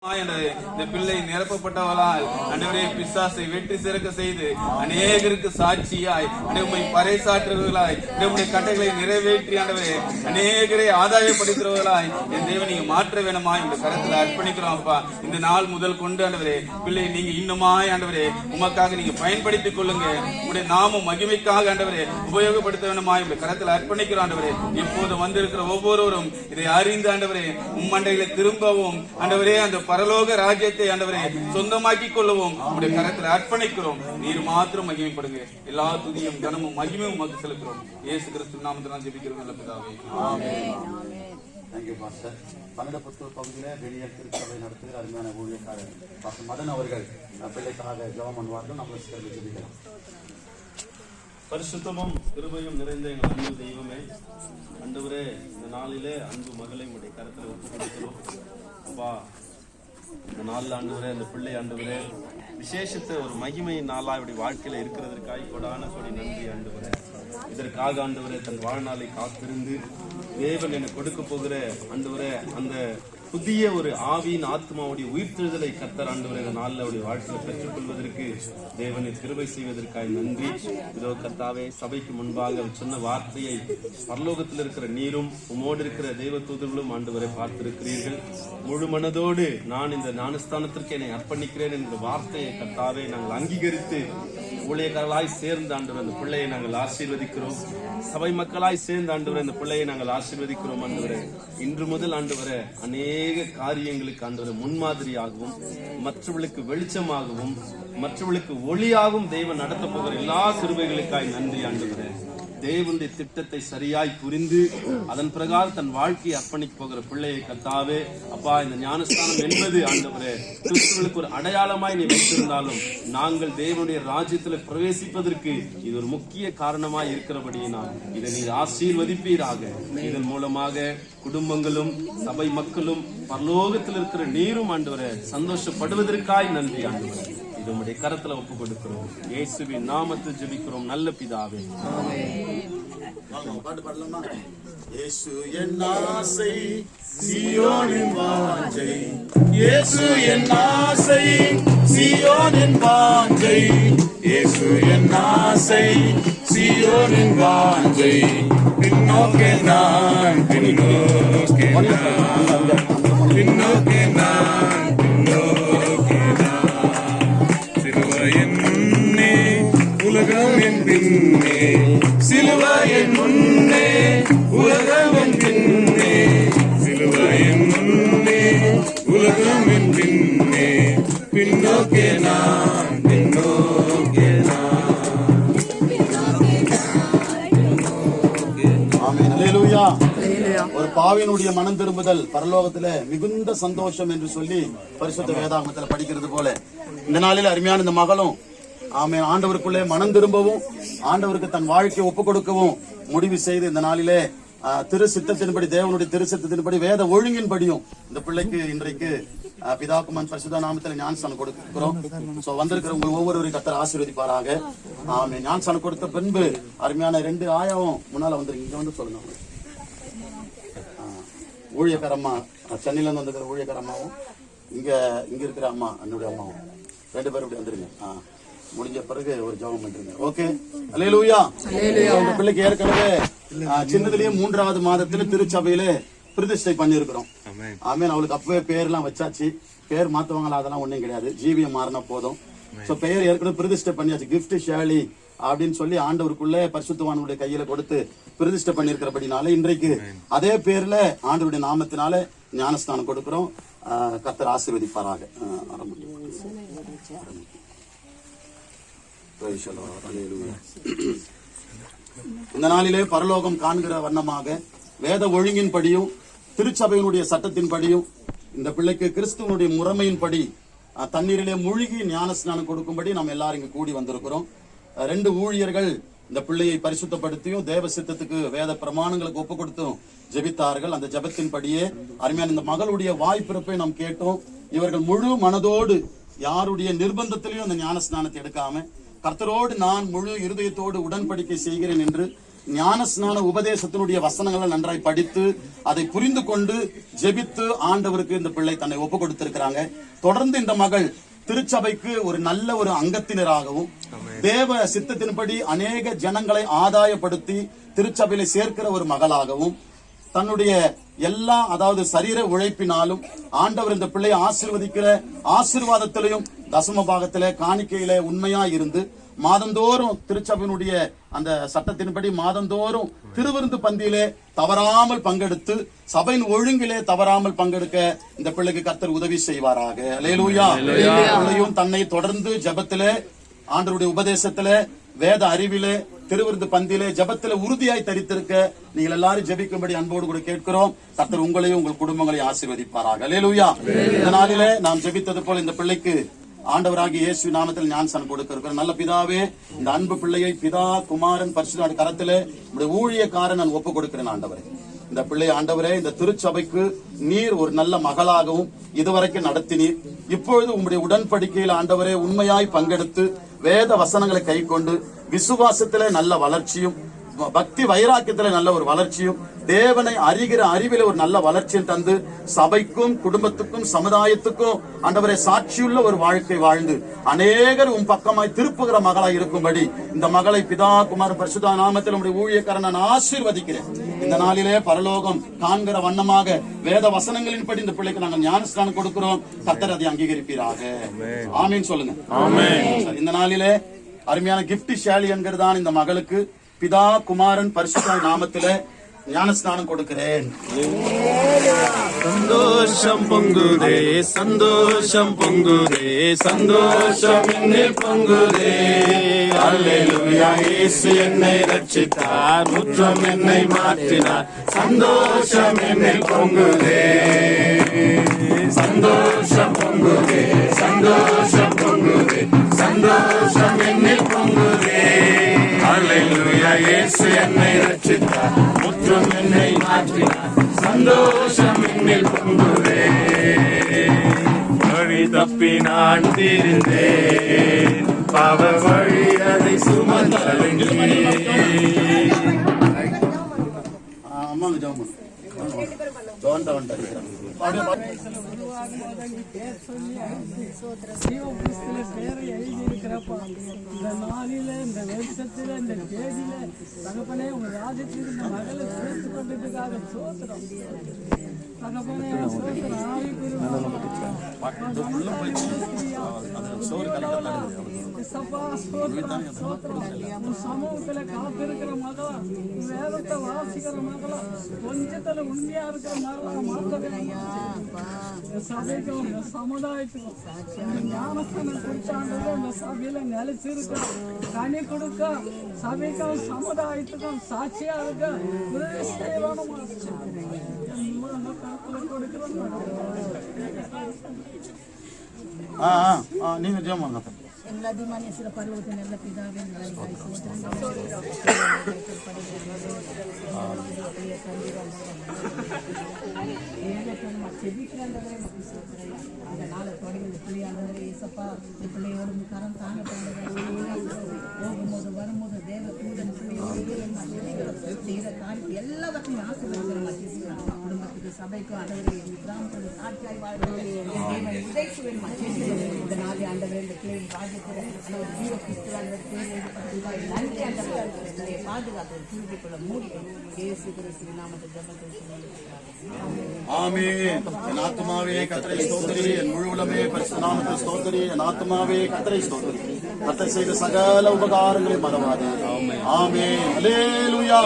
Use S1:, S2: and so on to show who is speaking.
S1: இந்த பிள்ளை நிரப்பப்பட்டவளால் ஆண்டவரே பிசாசை வெட்டி சிறக்க செய்து அநேகருக்கு சாட்சியாய் உம்மை பறைசாற்றுவர்களாய் உம்முடைய கட்டளைகளை நிறைவேற்றி ஆண்டவரே அநேகரை ஆதாயப்படுத்துறவர்களாய் என் தேவன் நீங்க மாற்ற வேணுமா இந்த கருத்துல அர்ப்பணிக்கிறோம் அப்பா. இந்த நாள் முதல் கொண்டு ஆண்டவரே பிள்ளை நீங்க இன்னுமாய் ஆண்டவரே உமக்காக நீங்க பயன்படுத்திக் கொள்ளுங்க. உங்களுடைய நாம மகிமைக்காக ஆண்டவரே உபயோகப்படுத்த வேணுமா இந்த கருத்துல அர்ப்பணிக்கிறோம் ஆண்டவரே. இப்போது வந்திருக்கிற ஒவ்வொருவரும் இதை அறிந்து ஆண்டவரே உம்மண்டைகளை திரும்பவும் ஆண்டவரே அந்த பரலோக ராஜ்யத்தை ஆண்டவரே சொந்தமாக்கி கொள்ளவும் உங்களுடைய கரத்தில் அர்ப்பணிக்கிறோம். நீர் மாத்திரம் மகிமைப்படுங்க. எல்லா துதியும் கனமும் மகிமையும் உமக்கு செலுத்துகிறோம். இயேசு கிறிஸ்து நாமத்தினால் ஜெபிக்கிறோம் நல்ல பிதாவே. ஆமென்.
S2: Thank you pastor. பன்னடபுத்தூர் பகுதியில வெளியே திருச்சபை நடத்துகிற அருமையான ஊழியக்காரர் பாஸ்டர் மதன் அவர்கள் பிள்ளைக்காக ஜெபம் பண்ணுவார்கள். நம்ம ஜெபிக்கலாம்.
S3: பரிசுத்தமும் கிருபையும் நிறைந்த எங்கள் அன்பு தெய்வமே, ஆண்டவரே இந்த நாளிலே அன்பு மகளை உடைய கருத்தில் ஒப்பு கொடுக்கிறோம் அப்பா. இந்த நாளில் ஆண்டவரே அந்த பிள்ளை ஆண்டவரே விசேஷத்தை ஒரு மகிமையின் நாளா இப்படி வாழ்க்கையில இருக்கிறதற்காக கொடான கொடி நன்றி ஆண்டவரே. இதற்காக ஆண்டவரே தன் வாழ்நாளை காத்திருந்து தேவன் எனக்கு கொடுக்க போகிற ஆண்டவரே அந்த புதிய ஒரு ஆவியின் ஆத்மாவுடைய உயிர்த்தெழுதலை கர்த்தர் ஆண்டவரே இந்த நாளில் அவருடைய வாழ்க்கையில பெற்றுக் கொள்வதற்கு தேவனை கிருபை செய்வதற்காக நன்றி. இதோ கர்த்தாவே சபைக்கு முன்பாக சொன்ன வார்த்தையை பரலோகத்தில் இருக்கிற நீரும் உமோடு இருக்கிற தேவ தூதர்களும் ஆண்டவரை பார்த்திருக்கிறீர்கள். முழு மனதோடு நான் இந்த ஞானஸ்தானத்திற்கு என்னை அர்ப்பணிக்கிறேன் என்ற வார்த்தையை கர்த்தாவே நாங்கள் அங்கீகரித்து ஊழியர்களாய் சேர்ந்து ஆண்டவர் அந்த பிள்ளையை நாங்கள் ஆசீர்வதிக்கிறோம். சபை மக்களாய் சேர்ந்து ஆண்டவர் அந்த பிள்ளையை நாங்கள் ஆசீர்வதிக்கிறோம். ஆண்டவரே இன்று முதல் ஆண்டவரே அநேக காரியங்களுக்கு ஆண்டவரே முன்மாதிரியாகவும் மற்றவர்களுக்கு வெளிச்சமாகவும் மற்றவர்களுக்கு ஒளியாகவும் தெய்வம் நடத்த போகிற எல்லா கிருபைகளுக்காய் நன்றி ஆண்டவரே. தேவனுடைய திட்டத்தை சரியாய் புரிந்து அதன் பிரகாரம் தன் வாழ்க்கையை அர்ப்பணிக்க போகிற பிள்ளையை கர்த்தாவே அப்பா இந்த ஞானஸ்தானம் என்பது ஆண்டவரே கிறிஸ்துவுக்கு ஒரு அடையாளமாய் நீ வைத்திருந்தாலும் நாங்கள் தேவனுடைய ராஜ்யத்தில் பிரவேசிப்பதற்கு இது ஒரு முக்கிய காரணமாய் இருக்கிறபடியினால் இதை நீர் ஆசீர்வதிப்பீராக. இதன் மூலமாக குடும்பங்களும் சபை மக்களும் பரலோகத்தில் இருக்கிற நீரும் ஆண்டவரே சந்தோஷப்படுவதற்காய் நன்றி ஆண்டவரே. இது உம்முடைய கரத்துல ஒப்பு கொடுக்கிறோம். இயேசுவின் நாமத்தில் ஜெபிக்கிறோம் நல்ல பிதாவே.
S2: பாட்டு பாடலாமா? இயேசு என் ஆசை சீயோனின் வாஞ்சை, இயேசு என் ஆசை சீயோனின் வாஞ்சை, இயேசு என் ஆசை சீயோனின் வாஞ்சை, பின்னோக்கே நான் பின்னோக்கே நான் பின்னோக்கே நான் பின்னோக்கே நான், சிலுவையின் முன்னே உலகம் என் பின்னே, சிலுவையின் முன்னே உலகம் என் பின்னே, சிலுவையின் முன்னே உலகம் என் பின்னே, பின்னோக்கே நான் பின்னோக்கே நான். ஆமென். அல்லேலூயா. ஒரு பாவியினுடைய மனம் திரும்புதல் பரலோகத்துல மிகுந்த சந்தோஷம் என்று சொல்லி பரிசுத்த வேதாகமத்துல படிக்கிறது போல இந்த நாளில் அருமையான இந்த மகளும் ஆமென் ஆண்டவருக்குள்ளே மனம் திரும்பவும் ஆண்டவருக்கு தன் வாழ்க்கையை ஒப்புக் கொடுக்கவும் முடிவு செய்து இந்த நாளிலே திரு சித்தத்தின்படி தேவனுடைய திரு சித்தத்தின்படி வேத ஒழுங்கின்படியும் இந்த பிள்ளைக்கு இன்றைக்கு பிதாகுமான் பரிசுத்த நாமத்தில் ஞானஸ்தானம் கொடுக்கிறோம். சோ வந்திருக்கிற உங்கள் ஒவ்வொருவரையும் கர்த்தர் ஆசீர்வதிப்பாராக. ஆமென். ஞானஸ்தானம் கொடுத்த பின்பு அருமையான 2 ஆயாவும் முன்னால வந்துருங்க. இங்க வந்து சொல்லுங்க. ஊழியக்கார அம்மா சென்னையில இருந்து வந்துருக்கிற ஊழியக்கார அம்மாவும் இங்க இருக்கிற அம்மா என்னுடைய அம்மாவும் 2 பேரும் இப்படி வந்துருங்க. முடிஞ்ச பிறகு ஒரு ஜெபம் பண்றீங்க. ஓகே. அல்லேலூயா. இந்த பிள்ளைக்கு ஏற்கனவே சின்னதுலயே 3வது மாதத்துல திருச்சபையில பிரதிஷ்டை பண்ணிருக்கிறோம். ஆமென். அவளுக்கு அப்பவே பேர்லாம் வச்சாச்சு. பேர் மாத்துவாங்களா அதெல்லாம் ஒண்ணும் கிடையாது. ஜீவியம் மாறினா போதும். சோ பெயர் ஏற்கனவே பிரதிஷ்டை பண்ணியாச்சு. கிஃப்ட் ஷேலி அப்படின்னு சொல்லி ஆண்டவருக்குள்ள பரிசுத்தவானுடைய கையில கொடுத்து பிரதிஷ்டை பண்ணிருக்கிறபடினால இன்றைக்கு அதே பேர்ல ஆண்டவருடைய நாமத்தினால ஞானஸ்தானம் கொடுக்கிறோம். கர்த்தர் ஆசீர்வதிப்பாராக. இந்த நாளிலே பரலோகம் காண்கிற வண்ணமாக வேத ஒழுங்கின்படியும் திருச்சபையினுடைய சட்டத்தின்படியும் இந்த பிள்ளைக்கு கிறிஸ்துவனுடைய முறைமையின்படி தண்ணீரிலே மூழ்கி ஞானஸ்நானம் கொடுக்கும்படி நாம் எல்லாரும் இங்க கூடி வந்திருக்கிறோம். 2 ஊழியர்கள் இந்த பிள்ளையை பரிசுத்தப்படுத்தியும் தேவ சித்தத்துக்கு வேத பிரமாணங்களுக்கு ஒப்பு கொடுத்தும் ஜெபித்தார்கள். அந்த ஜெபத்தின்படியே அருமையான இந்த மகளுடைய வாய்ப்பிறப்பை நாம் கேட்டோம். இவர்கள் முழு மனதோடு யாருடைய நிர்பந்தத்திலையும் அந்த ஞானஸ்நானத்தை எடுக்காம கர்த்தரோடு நான் முழு இருதயத்தோடு உடன்படிக்கை செய்கிறேன் என்று ஞானஸ்நான உபதேசத்தினுடைய வசனங்களை நன்றாய் படித்து அதை புரிந்து கொண்டு ஜெபித்து ஆண்டவருக்கு இந்த பிள்ளை தன்னை ஒப்பு கொடுத்திருக்கிறாங்க. தொடர்ந்து இந்த மகள் திருச்சபைக்கு ஒரு நல்ல ஒரு அங்கத்தினராகவும் தேவ சித்தத்தின்படி அநேக ஜனங்களை ஆதாயப்படுத்தி திருச்சபையில சேர்க்கிற ஒரு மகளாகவும் தன்னுடைய எல்லா அதாவது சரீர உழைப்பினாலும் ஆண்டவர் இந்த பிள்ளையை ஆசீர்வதிக்கிற ஆசீர்வாதத்திலையும் தசம பாகத்திலே காணிக்கையில உண்மையா இருந்து மாதந்தோறும் திருச்சபையினுடைய அந்த சட்டத்தின்படி மாதந்தோறும் திருவிருந்து பந்தியிலே தவறாமல் பங்கெடுத்து சபையின் ஒழுங்கிலே தவறாமல் பங்கெடுக்க இந்த பிள்ளைக்கு கர்த்தர் உதவி செய்வாராக. அல்லேலூயா. பிள்ளையும் தன்னை தொடர்ந்து ஜெபத்திலே ஆண்டவருடைய உபதேசத்திலே வேத அறிவிலே திருவிருந்து பந்தியிலே ஜெபத்திலே உறுதியாய் தரித்திருக்க நீங்கள் எல்லாரும் ஜெபிக்கும்படி அன்போடு கூட கேட்கிறோம். கர்த்தர் உங்களையும் உங்கள் குடும்பங்களையும் ஆசீர்வதிப்பாராக. அல்லேலூயா. இந்த நாளிலே நாம் ஜெபித்தது போல இந்த பிள்ளைக்கு ஆண்டவராகிய இயேசு நாமத்தில் ஞானஸ்நானம் கொடுக்க இருக்கிறோம். நல்ல பிதாவே, இந்த அன்பு பிள்ளையை பிதா குமாரன் பரிசுத்த கரத்திலே உடைய ஊழியக்காரன் நான் ஒப்பு கொடுக்கிறேன். ஆண்டவரே, இந்த பிள்ளை ஆண்டவரே இந்த திருச்சபைக்கு நீர் ஒரு நல்ல மகளாகவும் இதுவரைக்கும் நடத்தினீர். இப்பொழுது உங்களுடைய உடன்படிக்கையில் ஆண்டவரே உண்மையாய் பங்கெடுத்து வேத வசனங்களை கை கொண்டு விசுவாசத்திலே நல்ல வளர்ச்சியும் பக்தி வைராக்கியத்திலே நல்ல ஒரு வளர்ச்சியும் தேவனை அறிகிற அறிவில ஒரு நல்ல வளர்ச்சியும் தந்து சபைக்கும் குடும்பத்துக்கும் சமுதாயத்துக்கும் ஆண்டவரே சாட்சியுள்ள ஒரு வாழ்க்கை வாழ்ந்து அநேகர் உன் பக்கமாய் திருப்புகிற மகளாய் இருக்கும்படி இந்த மகளை பிதா குமார பரிசுத்த நாமத்தில் உம்முடைய ஊழியக்காரன் நான் ஆசீர்வதிக்கிறேன். இந்த நாளிலே பரலோகம் காண்கிற வண்ணமாக வேத வசனங்களின்படி இந்த பிள்ளைக்கு நாங்கள் ஞானஸ்நானம் கொடுக்கிறோம். கர்த்தர் அதை அங்கீகரிப்பீராக. ஆமீன் சொல்லுங்க. இந்த நாளிலே அருமையான கிஃப்ட் ஷாலி என்கிறதான் இந்த மகளுக்கு பிதா குமாரன் பரிசுத்த நாமத்திலே ஞானஸ்நானம் கொடுக்கிறேன்.
S3: சந்தோஷம் பொங்குதே, சந்தோஷம் பொங்குதே, சந்தோஷம் என்னில் பொங்குதே. அல்லேலூயா. இயேசு என்னை ரட்சித்தார், முற்றம் என்னை மாற்றினார். சந்தோஷம் என்னில் பொங்குதே, சந்தோஷம் பொங்குதே, சந்தோஷம் பொங்குதே, சந்தோஷம் என்னில் பொங்குதே. அல்லேலூயா. இயேசு என்னை ரட்சித்தார், முற்றும் என்னை மாற்றினார். சந்தோஷம் என்னில் பொங்குதே. வழி தப்பி நான் திரிந்தேன், பாவ வழி அதை சுமந்தழுங்கி.
S2: அம்மாங்க ஜாமன்
S4: இந்த நாளில இந்த வருஷத்துல இந்த தேதியில தகப்பனே உங்க ராஜ்யத்திற்கு இந்த மகளை சேர்த்து கொண்டதுக்காக சோத்திரம். தகப்பனே சோத்திரம். சமூகத்துல காத்திருக்கிற மகளா, வேதத்தை வாசிக்கிற மகளா, கொஞ்சத்துல உண்மையா இருக்கிற மகளா மாற்றவே சபைக்கும் இந்த சமுதாயத்துக்கும் ஞானஸ்தானம் கொடுத்தாண்டது இந்த சபையில நிலைச்சிருக்க கனி கொடுக்க சபைக்கும் சமுதாயத்துக்கும் சாட்சியா இருக்க உதவி செய்யணும்.
S2: நீங்க ஜெபம்
S5: எல்லாதிமானேஸ்வர பரலோகத்தின் நல்ல பிதாவே, அந்த நாளை தொடங்கி இந்த பிள்ளையாளர்களே ஏசப்பா இந்த பிள்ளையோட கரம் தாங்க போகும்போது வரும்போது தேவ தூதன் செய்கிற காரியத்தை எல்லாவற்றையும் ஆசீர்வதிக்கிற குடும்பத்துக்கு சபைக்கும் ஆண்டவரே கிராமத்தில் சாட்சியாய் வாழ்வதே இந்த நாளை ஆண்டவரே இந்த பிள்ளை ராஜ்யத்தில் ஜீவ கிறிஸ்துவான பேர் எழுதப்பட்டிருந்தால் நன்றி ஆண்டவரே பாதுகாப்பு தூக்கிக்கொள்ள மூடி இயேசு கிறிஸ்து நாமத்தில் ஜெபத்தில்
S2: ஆமென். என் ஆத்துமாவே கர்த்தரை ஸ்தோத்திரி, என் முழு உலகமே பரிசுத்த நாமத்தை ஸ்தோத்திரி. என் ஆத்துமாவே கர்த்தரை ஸ்தோத்திரி, கர்த்தர் செய்த சகல உபகாரங்களை மறவாதே. ஆமென். அல்லேலூயா.